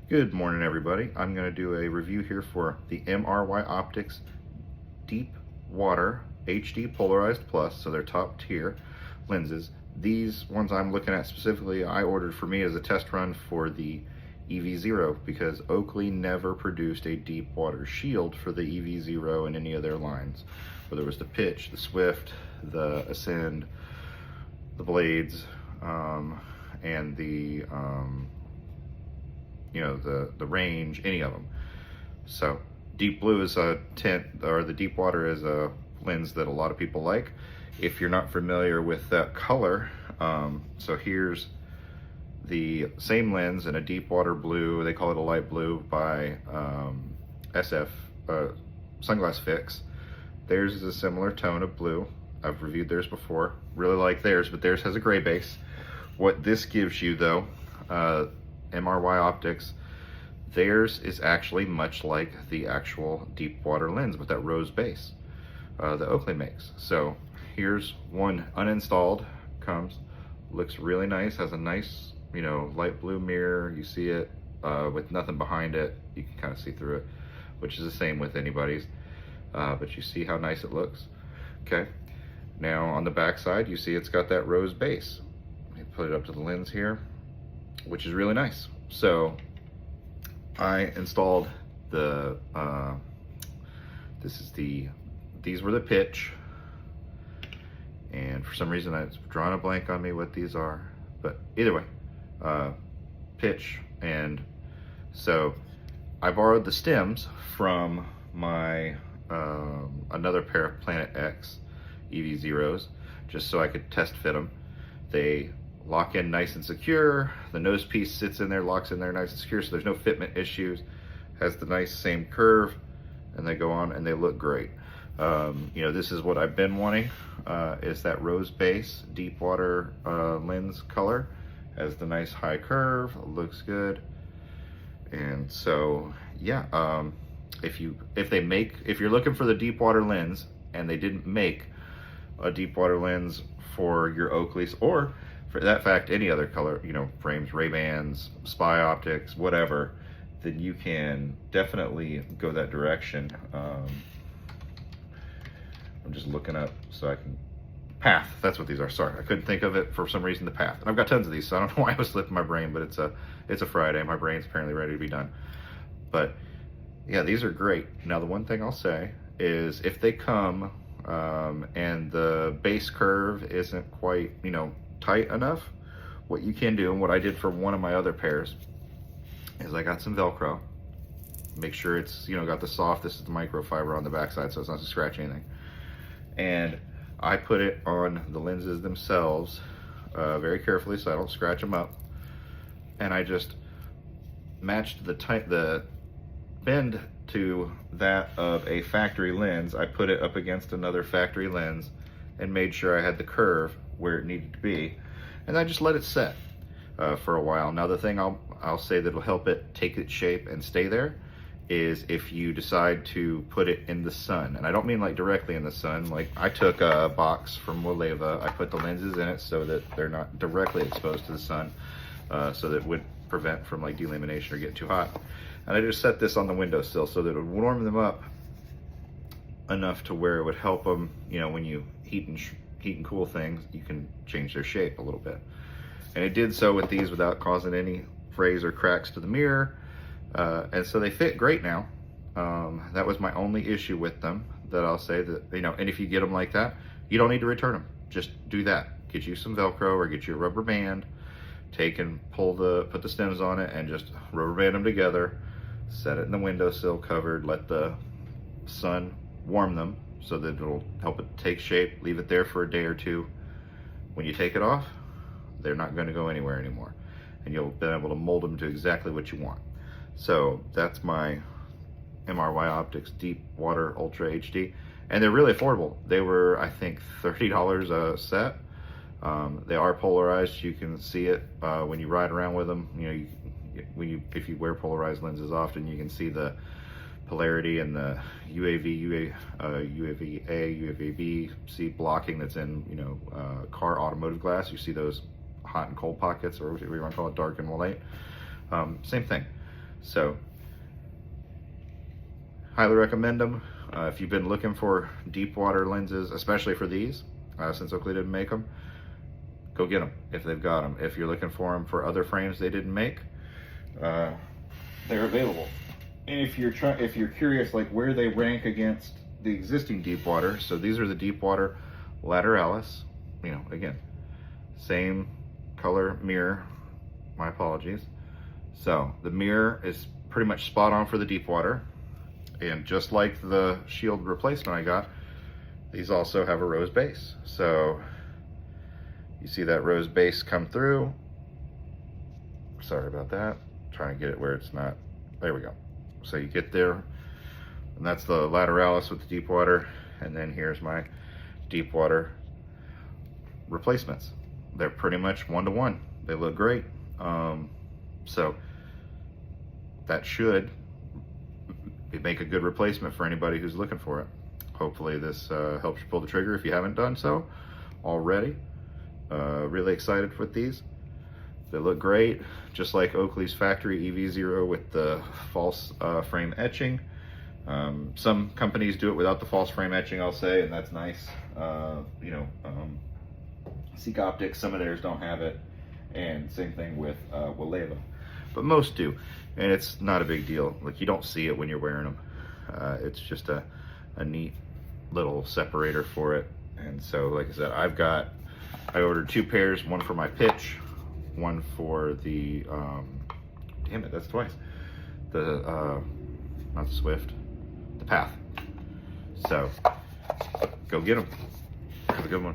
Good morning, everybody. I'm going to do a review here for the MRY Optics Deep Water HD Polarized Plus, so they're top tier lenses. These ones I'm looking at specifically, I ordered for me as a test run for the EVZero because Oakley never produced a deep water shield for the EVZero in any of their lines. Whether it was the Pitch, the Swift, the Ascend, the Blades, and the the range, any of them. So deep blue is a tint, or the deep water is a lens that a lot of people like. If you're not familiar with that color, so here's the same lens in a deep water blue, they call it a light blue by SF Sunglass Fix. Theirs is a similar tone of blue. I've reviewed theirs before, really like theirs, but theirs has a gray base. What this gives you though, MRY Optics, theirs is actually much like the actual deep water lens with that rose base that Oakley makes. So here's one uninstalled, looks really nice, has a nice, light blue mirror. You see it with nothing behind it. You can kind of see through it, which is the same with anybody's, but you see how nice it looks. Okay, now on the back side, you see it's got that rose base. Let me put it up to the lens here, which is really nice. So I installed the, these were the Pitch, and for some reason it's drawn a blank on me what these are, but either way, Pitch. And so I borrowed the stems from my another pair of Planet X EVZeros just so I could test fit them. They lock in nice and secure. The nose piece sits in there, locks in there nice and secure, so there's no fitment issues. Has the nice same curve, and they go on and they look great. This is what I've been wanting, is that rose base deep water lens color. Has the nice high curve, looks good. And so yeah, if you're looking for the deep water lens and they didn't make a deep water lens for your Oakleys, or for that fact any other color frames, Ray-Bans, Spy Optics, whatever, then you can definitely go that direction. I'm just looking up so I can, Path, that's what these are. Sorry, I couldn't think of it for some reason. The Path, and I've got tons of these, so I don't know why I was slipping my brain, but it's a Friday, my brain's apparently ready to be done. But yeah, these are great. Now the one thing I'll say is if they come and the base curve isn't quite tight enough, what you can do, and what I did for one of my other pairs, is I got some Velcro. Make sure it's got the soft, this is the microfiber on the backside, so it's not to scratch anything. And I put it on the lenses themselves very carefully so I don't scratch them up. And I just matched the bend to that of a factory lens. I put it up against another factory lens and made sure I had the curve where it needed to be, and I just let it set for a while. Now the thing I'll say that'll help it take its shape and stay there is if you decide to put it in the sun. And I don't mean like directly in the sun. Like I took a box from Woleva, I put the lenses in it so that they're not directly exposed to the sun, so that it would prevent from like delamination or getting too hot. And I just set this on the windowsill so that it would warm them up enough to where it would help them, when you heat and cool things, you can change their shape a little bit. And it did so with these without causing any frays or cracks to the mirror. And so they fit great now. That was my only issue with them, that I'll say that, and if you get them like that, you don't need to return them. Just do that. Get you some Velcro or get you a rubber band, take and put the stems on it and just rubber band them together, set it in the windowsill covered, let the sun warm them so that it'll help it take shape, leave it there for a day or two. When you take it off, they're not going to go anywhere anymore, and you'll be able to mold them to exactly what you want. So that's my MRY Optics Deep Water Ultra HD, and they're really affordable. They were, I think, $30 a set. They are polarized. You can see it when you ride around with them. If you wear polarized lenses often, you can see the polarity and the UAV, UAVA, UAVB blocking that's in car automotive glass. You see those hot and cold pockets, or whatever you want to call it, dark and light. Same thing. So highly recommend them. If you've been looking for deep water lenses, especially for these, since Oakley didn't make them, go get them if they've got them. If you're looking for them for other frames they didn't make, they're available. And if you're curious like where they rank against the existing deep water, so these are the deep water lateralis. You know, again, same color mirror. My apologies. So the mirror is pretty much spot on for the deep water. And just like the shield replacement I got, these also have a rose base. So you see that rose base come through. Sorry about that. Trying to get it where it's not. There we go. So you get there, and that's the lateralis with the deep water. And then here's my deep water replacements. They're pretty much 1-to-1. They look great. So that should make a good replacement for anybody who's looking for it. Hopefully this helps you pull the trigger if you haven't done so already. Really excited with these. They look great, just like Oakley's factory EVZero with the false frame etching. Some companies do it without the false frame etching, I'll say, and that's nice. Seek Optics, some of theirs don't have it, and same thing with Waleva, but most do, and it's not a big deal. Like, you don't see it when you're wearing them. It's just a neat little separator for it. And so, like I said, I ordered 2 pairs, one for my pitch, one for the damn it, that's twice, the not the Swift, the Path. So go get them. Have a good one.